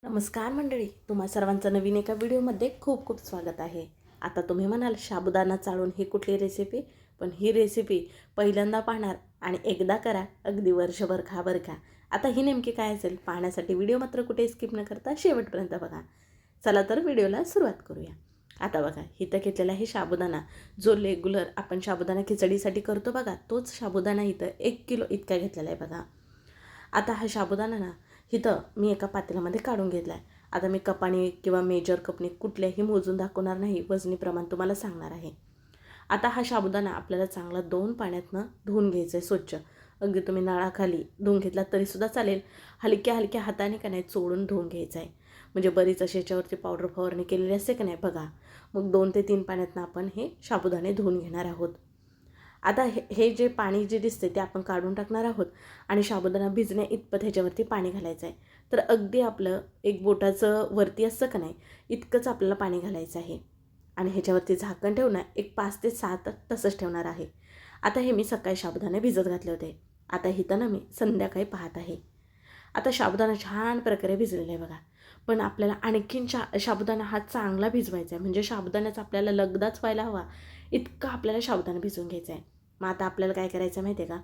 नमस्कार मंडळी, तुम्हा सर्वांचं नवीन एका व्हिडिओमध्ये खूप खूप स्वागत आहे. आता तुम्ही म्हणाल साबुदाणा चाळून ही कुठली रेसिपी? पण ही रेसिपी पहिल्यांदा पाहणार आणि एकदा करा, अगदी वर्षभर खा बरं का. आता ही नेमकी काय असेल पाहण्यासाठी व्हिडिओ मात्र कुठे स्किप न करता शेवटपर्यंत बघा. चला तर व्हिडिओला सुरुवात करूया. आता बघा, इथं घेतलेला आहे साबुदाणा, जो रेग्युलर आपण साबुदाणा खिचडीसाठी करतो बघा, तोच साबुदाणा इथं 1 किलो इतका घेतलेला आहे बघा. आता हा साबुदाणा ना इथं मी एका पातेल्यामध्ये काढून घेतला आहे. आता मी कपाने किंवा मेजर कपने कुठल्याही मोजून दाखवणार नाही, वजनी प्रमाण तुम्हाला सांगणार आहे. आता हा साबुदाणा आपल्याला चांगला 2 पाण्यातनं धुवून घ्यायचं आहे स्वच्छ. अगदी तुम्ही नळाखाली धुवून घेतला तरीसुद्धा चालेल. हलक्या हलक्या हाताने का नाही चोळून धुवून घ्यायचं आहे. म्हणजे बरीच अशी याच्यावरती पावडर फवारणी केलेली असते का नाही बघा. मग 2 ते 3 पाण्यातनं आपण हे साबुदाणे धुवून घेणार आहोत. आता हे जे पाणी जे दिसते ते आपण काढून टाकणार आहोत आणि साबुदाणा भिजण्या इतपत ह्याच्यावरती पाणी घालायचं आहे. तर अगदी आपलं एक बोटाचं वरती असतं का नाही इतकंच आपल्याला पाणी घालायचं आहे आणि ह्याच्यावरती झाकण ठेवणं एक 5 ते 6 तास तसंच ठेवणार आहे. आता हे मी सकाळी साबुदाणे भिजत घातले होते. आता इथं ना मी संध्याकाळी पाहत आहे. आता साबुदाणा छान प्रकारे भिजलेला आहे बघा. पण आपल्याला आणखीन साबुदाणा हा चांगला भिजवायचा आहे. म्हणजे साबुदाण्याचा आपल्याला लगदाच व्हायला हवा इतका आपल्याला साबुदाणा भिजवून घ्यायचा आहे. मग आता आपल्याला काय करायचं माहिती आहे का,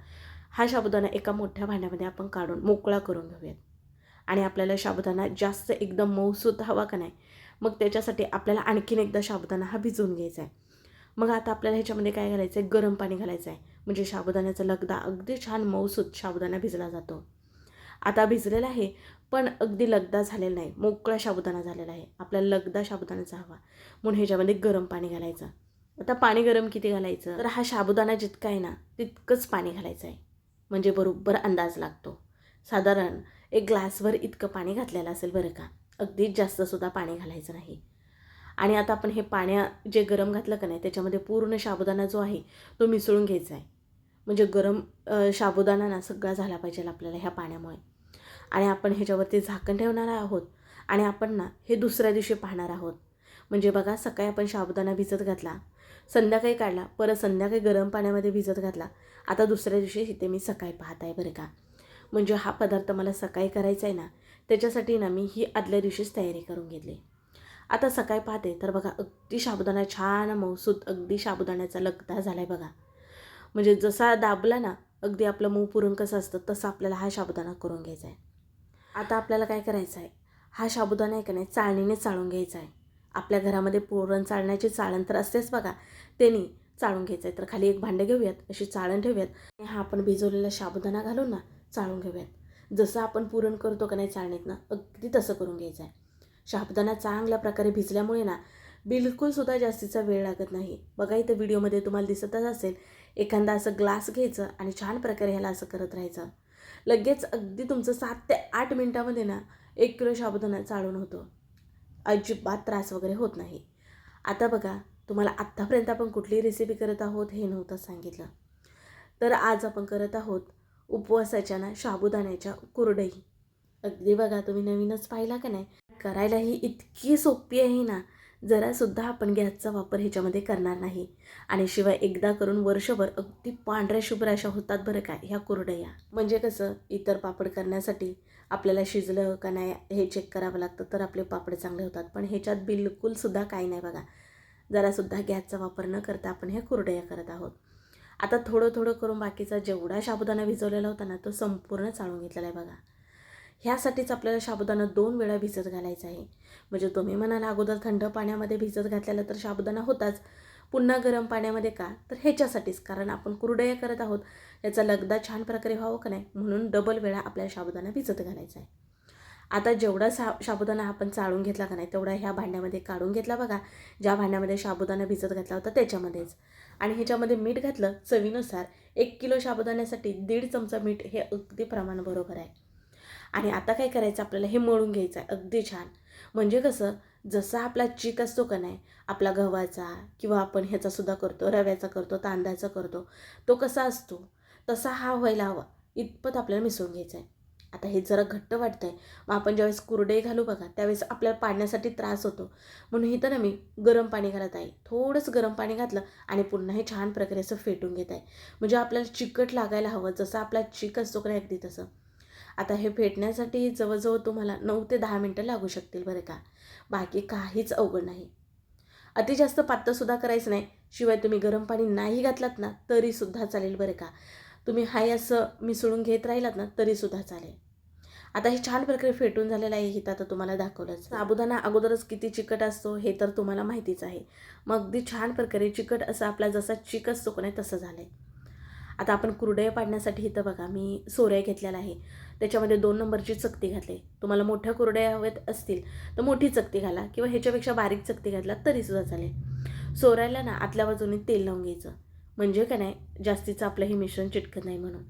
हा साबुदाणा एका मोठ्या भांड्यामध्ये आपण काढून मोकळा करून घेऊयात. आणि आपल्याला साबुदाणा जास्त एकदम मऊसूत हवा का नाही, मग त्याच्यासाठी आपल्याला आणखीन एकदा साबुदाणा हा भिजवून घ्यायचा आहे. मग आता आपल्याला ह्याच्यामध्ये काय घालायचं आहे, गरम पाणी घालायचं आहे. म्हणजे साबुदाण्याचा लगदा अगदी छान मऊसूत साबुदाणा भिजला जातो. आता भिजलेला आहे, पण अगदी लगदा झालेला नाही, मोकळा साबुदाणा झालेला आहे. आपल्याला लगदा साबुदाण्याचा हवा म्हणून ह्याच्यामध्ये गरम पाणी घालायचं. आता पाणी गरम किती घालायचं, तर हा साबुदाणा जितका आहे ना तितकंच पाणी घालायचं आहे. म्हणजे बरोबर अंदाज लागतो. साधारण एक ग्लासभर इतकं पाणी घातलेलं असेल बरं का. अगदीच जास्तसुद्धा पाणी घालायचं नाही. आणि आता आपण हे जे गरम घातलं का नाही त्याच्यामध्ये पूर्ण साबुदाणा जो आहे तो मिसळून घ्यायचा आहे. म्हणजे गरम साबुदाणा ना सगळा झाला पाहिजे आपल्याला ह्या पाण्यामुळे. आणि आपण ह्याच्यावरती झाकण ठेवणार आहोत आणि आपण ना हे दुसऱ्या दिवशी पाहणार आहोत. म्हणजे बघा, सकाळी आपण साबुदाणा भिजत घातला, संध्याकाळी काढला, परत संध्याकाळी गरम पाण्यामध्ये भिजत घातला. आता दुसऱ्या दिवशी इथे मी सकाळी पाहत आहे बरं का. म्हणजे हा पदार्थ मला सकाळी करायचा आहे ना, त्याच्यासाठी ना मी ही आदल्या दिवशीच तयारी करून घेतली. आता सकाळी पाहते तर बघा, अगदी साबुदाणा छान मऊसूत अगदी साबुदाण्याचा लगदा झाला आहे बघा. म्हणजे जसा दाबला ना अगदी आपलं मऊ पुरण कसं असतं तसं आपल्याला हा साबुदाणा करून घ्यायचा आहे. आता आपल्याला काय करायचं आहे, हा साबुदाणा आहे का नाही चाळणीने चाळून घ्यायचा आहे. आपल्या घरामध्ये पुरण चाळण्याची चाळण तर असतेच बघा, त्यांनी चाळून घ्यायचं आहे. तर खाली एक भांडे घेऊयात, अशी चाळण ठेवूयात आणि हा आपण भिजवलेला साबुदाणा घालून ना चाळून घेऊयात. जसं आपण पुरण करतो का नाही चाळणीतनं अगदी तसं करून घ्यायचं आहे. साबुदाणा चांगल्या प्रकारे भिजल्यामुळे ना बिलकुलसुद्धा जास्तीचा वेळ लागत नाही. बघा इथं व्हिडिओमध्ये तुम्हाला दिसतच असेल, एखादा असं ग्लास घ्यायचं आणि छान प्रकारे ह्याला असं करत राहायचं. लगेच अगदी तुमचं 7 ते 8 मिनटामध्ये ना 1 किलो साबुदाणा चाळून होतो. अजिबात त्रास वगैरे होत नाही. आता बघा, तुम्हाला आत्तापर्यंत आपण कुठली रेसिपी करत आहोत हे नव्हतं सांगितलं. तर आज आपण करत आहोत उपवासाच्या ना साबुदाण्याच्या कुरडई. अगदी बघा, तुम्ही नवीनच पाहिला का नाही, करायला ही इतकी सोपी आहे ना, जरासुद्धा आपण गॅसचा वापर ह्याच्यामध्ये करणार नाही. आणि शिवाय एकदा करून वर्षभर अगदी पांढऱ्या शुभ्र अशा होतात बरं का ह्या कुरडया. म्हणजे कसं, इतर पापड करण्यासाठी आपल्याला शिजलं का नाही हे चेक करावं लागतं, तर आपले पापड चांगले होतात. पण ह्याच्यात बिलकुलसुद्धा काही नाही बघा. जरासुद्धा गॅसचा वापर न करता आपण ह्या कुरडया करत आहोत. आता थोडं थोडं करून बाकीचा जेवढा साबुदाणा भिजवलेला होता ना तो संपूर्ण चाळून घेतलेला आहे बघा. ह्यासाठीच आपल्याला साबुदाणा 2 वेळा भिजत घालायचा आहे. म्हणजे तुम्ही म्हणाल अगोदर थंड पाण्यामध्ये भिजत घातलेला तर साबुदाणा होताच, पुन्हा गरम पाण्यामध्ये का, तर ह्याच्यासाठीच, कारण आपण कुरडया करत आहोत, याचा लगदा छान प्रकारे व्हावं का नाही म्हणून डबल वेळा आपल्याला साबुदाणा भिजत घालायचा आहे. आता जेवढा साबुदाणा आपण चाळून घेतला का नाही तेवढा ह्या भांड्यामध्ये काढून घेतला बघा. ज्या भांड्यामध्ये साबुदाणा भिजत घातला होता त्याच्यामध्येच. आणि ह्याच्यामध्ये मीठ घातलं चवीनुसार. 1 किलो साबुदाण्यासाठी 1.5 चमचा मीठ हे अगदी प्रमाण बरोबर आहे. आणि आता काय करायचं, आपल्याला हे मळून घ्यायचं आहे अगदी छान. म्हणजे कसं, जसा आपला चिक असतो का नाही आपला गव्हाचा, किंवा आपण ह्याचासुद्धा करतो, रव्याचा करतो, तांदळाचा करतो, तो कसा असतो तसा हा व्हायला हवा इतपत आपल्याला मिसळून घ्यायचं आहे. आता हे जरा घट्ट वाटतं आहे, मग आपण ज्यावेळेस कुरडई घालू बघा त्यावेळेस आपल्याला पाडण्यासाठी त्रास होतो. म्हणून इथं ना मी गरम पाणी घालत आहे. थोडंसं गरम पाणी घातलं आणि पुन्हा हे छान प्रकारे असं फेटून घेत आहे. म्हणजे आपल्याला चिकट लागायला हवं, जसं आपला चिक असतो का नाही अगदी तसं. आता हे फेटण्यासाठी जवळजवळ तुम्हाला 9 ते 10 मिनटं लागू शकतील बरं का. बाकी काहीच अवघड नाही. अति जास्त पातळसुद्धा करायचं नाही. शिवाय तुम्ही गरम पाणी नाही घातलात ना तरीसुद्धा चालेल बरं का. तुम्ही हाय असं मिसळून घेत राहिलात ना तरीसुद्धा चालेल. आता हे छान प्रकारे फेटून झालेलं आहे. हे तर आता तुम्हाला दाखवलंच. साबुदाणा अगोदरच किती चिकट असतो हे तर तुम्हाला माहितीच आहे. मग अगदी छान प्रकारे चिकट असा आपला जसा चिक असतो का नाही तसं झालं आहे. आता आपण कुरडया पाडण्यासाठी इथं बघा मी सोऱ्या घेतलेला आहे. त्याच्यामध्ये 2 नंबरची चकती घातली. तुम्हाला मोठ्या कुरडया हव्यात असतील तर मोठी चकती घाला किंवा ह्याच्यापेक्षा बारीक चकती घातला तरीसुद्धा चालेल. सोऱ्याला ना आतल्या बाजूने तेल लावून घ्यायचं. म्हणजे का नाही जास्तीचं आपलं हे मिश्रण चिटकत नाही म्हणून.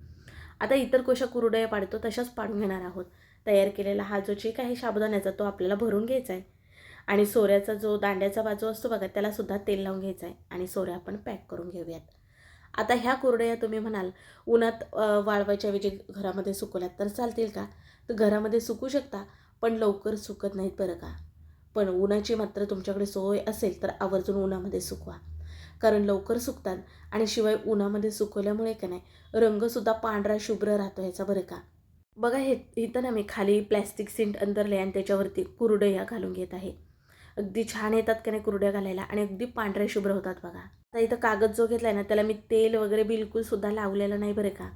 आता इतर कशा कुरडया पाडतो तशाच पाडून घेणार आहोत. तयार केलेला हा जो चीक आहे साबुदाण्याचा तो आपल्याला भरून घ्यायचा आहे. आणि सोऱ्याचा जो दांड्याचा बाजू असतो बघा त्यालासुद्धा तेल लावून घ्यायचं आहे आणि सोऱ्या आपण पॅक करून घेऊयात. आता ह्या कुरडया तुम्ही म्हणाल उन्हात वाळवायच्या ऐवजी घरामध्ये सुकवल्यात तर चालतील का? तर घरामध्ये सुकू शकता, पण लवकर सुकत नाहीत बरं का. पण उन्हाची मात्र तुमच्याकडे सोय असेल तर आवर्जून उन्हामध्ये सुकवा. कारण लवकर सुकतात आणि शिवाय उन्हामध्ये सुकवल्यामुळे का नाही रंगसुद्धा पांढरा शुभ्र राहतो ह्याचा बरं का. बघा हे इथं ना मी खाली प्लॅस्टिक सीट अंतरले आणि त्याच्यावरती कुरडया घालून घेत आहे. अगदी छान येतात का नाही कुरड्या घालायला आणि अगदी पांढऱ्या शुभ्र होतात बघा. आता इथं कागद जो घेतला आहे ना त्याला मी तेल वगैरे बिलकुलसुद्धा लावलेलं नाही बरं का.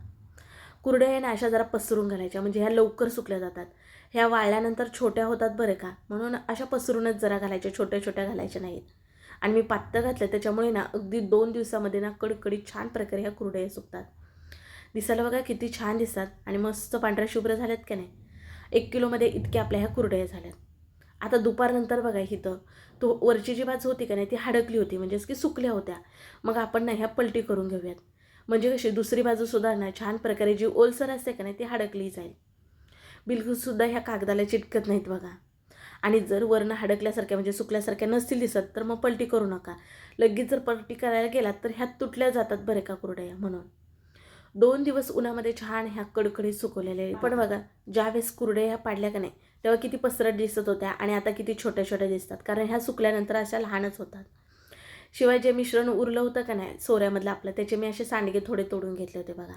कुरड्या आहे ना अशा जरा पसरून घालायच्या म्हणजे ह्या लवकर सुकल्या जातात. ह्या वाळल्यानंतर छोट्या होतात बरं का. म्हणून अशा पसरूनच जरा घालायच्या, छोट्या छोट्या घालायच्या नाहीत. आणि मी पातळ घातलं त्याच्यामुळे ना अगदी 2 दिवसामध्ये ना कडकडीत छान प्रकारे ह्या कुरड्या सुकतात. दिसायला बघा किती छान दिसतात आणि मस्त पांढऱ्या शुभ्र झाल्यात का नाही. 1 किलोमध्ये इतक्या आपल्या ह्या कुरड्या झाल्यात. आता दुपारनंतर बघा इथं तो वरची जी बाजू होती का नाही ती हडकली होती म्हणजेच की सुकल्या होत्या. मग आपण ना ह्या पलटी करून घेऊयात. म्हणजे कशी दुसरी बाजूसुद्धा ना छान प्रकारे जी ओलसर असते का नाही ती हडकली जाईल. बिलकुलसुद्धा ह्या कागदाला चिटकत नाहीत बघा. आणि जर वरनं हडकल्यासारख्या म्हणजे सुकल्यासारख्या नसतील दिसत तर मग पलटी करू नका. लगेच जर पलटी करायला गेलात तर ह्या तुटल्या जातात बरं का कुरडया. म्हणून 2 दिवस उन्हामध्ये छान ह्या कडकडीत सुकवलेल्या. पण बघा ज्यावेळेस कुरडया ह्या पाडल्या का नाही तेव्हा किती पसरट दिसत होत्या आणि आता किती छोट्या छोट्या दिसतात. कारण ह्या सुकल्यानंतर अशा लहानच होतात. शिवाय जे मिश्रण उरलं होतं का नाही सोऱ्यामधलं आपलं त्याचे मी असे सांडगे थोडे तोडून घेतले होते बघा.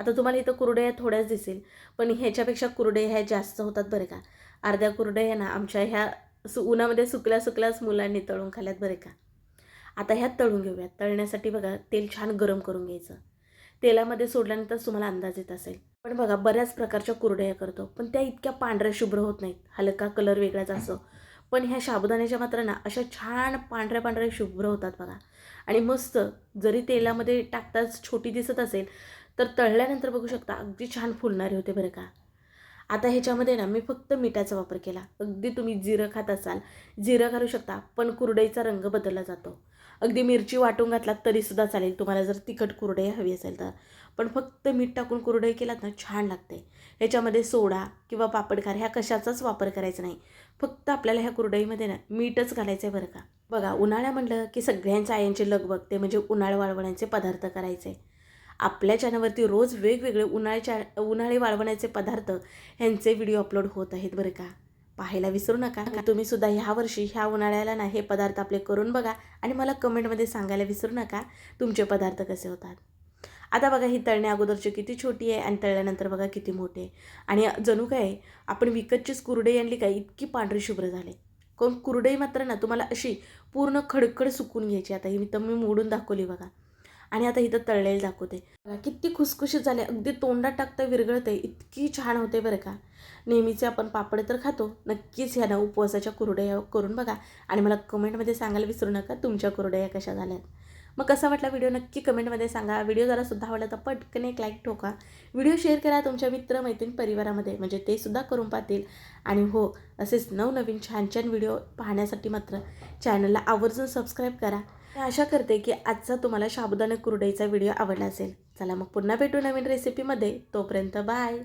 आता तुम्हाला इथं कुरडया थोड्याच दिसेल पण ह्याच्यापेक्षा कुरडया ह्या जास्त होतात बरं का. अर्ध्या कुरडया ना आमच्या ह्या उन्हामध्ये सुकल्या सुकल्याच मुलांनी तळून खाल्ल्यात बरं का. आता ह्यात तळून घेऊयात. तळण्यासाठी बघा तेल छान गरम करून घ्यायचं. तेलामध्ये सोडल्यानंतर तुम्हाला अंदाज येत असेल. पण बघा बऱ्याच प्रकारच्या कुरडया करतो पण त्या इतक्या पांढऱ्या शुभ्र होत नाहीत. हलका कलर वेगळाच असतो. पण ह्या साबुदाण्याच्या मात्र ना अशा छान पांढऱ्या पांढऱ्या शुभ्र होतात बघा. आणि मस्त जरी तेलामध्ये टाकताच छोटी दिसत असेल तर तळल्यानंतर बघू शकता अगदी छान फुलणारे होते बरं का. आता ह्याच्यामध्ये ना मी फक्त मिठाचा वापर केला. अगदी तुम्ही जिरं खात असाल जिरं घालू शकता पण कुरडईचा रंग बदलला जातो. अगदी मिरची वाटून घातलात तरीसुद्धा चालेल तुम्हाला जर तिखट कुरडई हवी असेल तर. पण फक्त मीठ टाकून कुरडई केलात ना छान लागते. ह्याच्यामध्ये सोडा किंवा पापडखार ह्या कशाचाच वापर करायचा नाही. फक्त आपल्याला ह्या कुरडईमध्ये ना मीठच घालायचं आहे बरं का. बघा उन्हाळ्या म्हटलं की सगळ्यांच्या आयांची लगबग ते म्हणजे उन्हाळ वाळवण्याचे पदार्थ करायचे. आपल्या चॅनलवरती रोज वेगवेगळे उन्हाळी वाळवण्याचे पदार्थ ह्यांचे व्हिडिओ अपलोड होत आहेत बरं का. पाहायला विसरू नका. तुम्ही सुद्धा ह्या वर्षी ह्या उन्हाळ्याला ना हे पदार्थ आपले करून बघा आणि मला कमेंटमध्ये सांगायला विसरू नका तुमचे पदार्थ कसे होतात. आता बघा ही तळण्या अगोदरची किती छोटी आहे आणि तळल्यानंतर बघा किती मोठी आहे. आणि जणू काय आपण विकतचीच कुरडई आणली काय इतकी पांढरी शुभ्र झाले. कोण कुरडई मात्र ना तुम्हाला अशी पूर्ण खडखड सुकून घ्यायची. आता ही मी मोडून दाखवली बघा. आणि आता इथं तळलेलं दाखवते. किती खुसखुशीत झाले. अगदी तोंडात टाकता विरघळते इतकी छान होते बरं का. नेहमीचे आपण पापड तर खातो. नक्कीच ह्या ना उपवासाच्या कुरडया करून बघा आणि मला कमेंटमध्ये सांगायला विसरू नका तुमच्या कुरडया कशा झाल्यात. मग कसा वाटला व्हिडिओ नक्की कमेंटमध्ये सांगा. व्हिडिओ जरा सुद्धा आवडला तर पटकन एक लाईक ठोका. व्हिडिओ शेअर करा तुमच्या मित्र मैत्रीण परिवारामध्ये म्हणजे ते सुद्धा करून पाहतील. आणि हो असेच नवनवीन छान छान व्हिडिओ पाहण्यासाठी मात्र चॅनलला आवर्जून सबस्क्राईब करा. आशा करते की आजचा तुम्हाला साबुदाणा कुरडईचा व्हिडिओ आवडला असेल. चला मग पुन्हा भेटू नवीन रेसिपीमध्ये. तोपर्यंत बाय.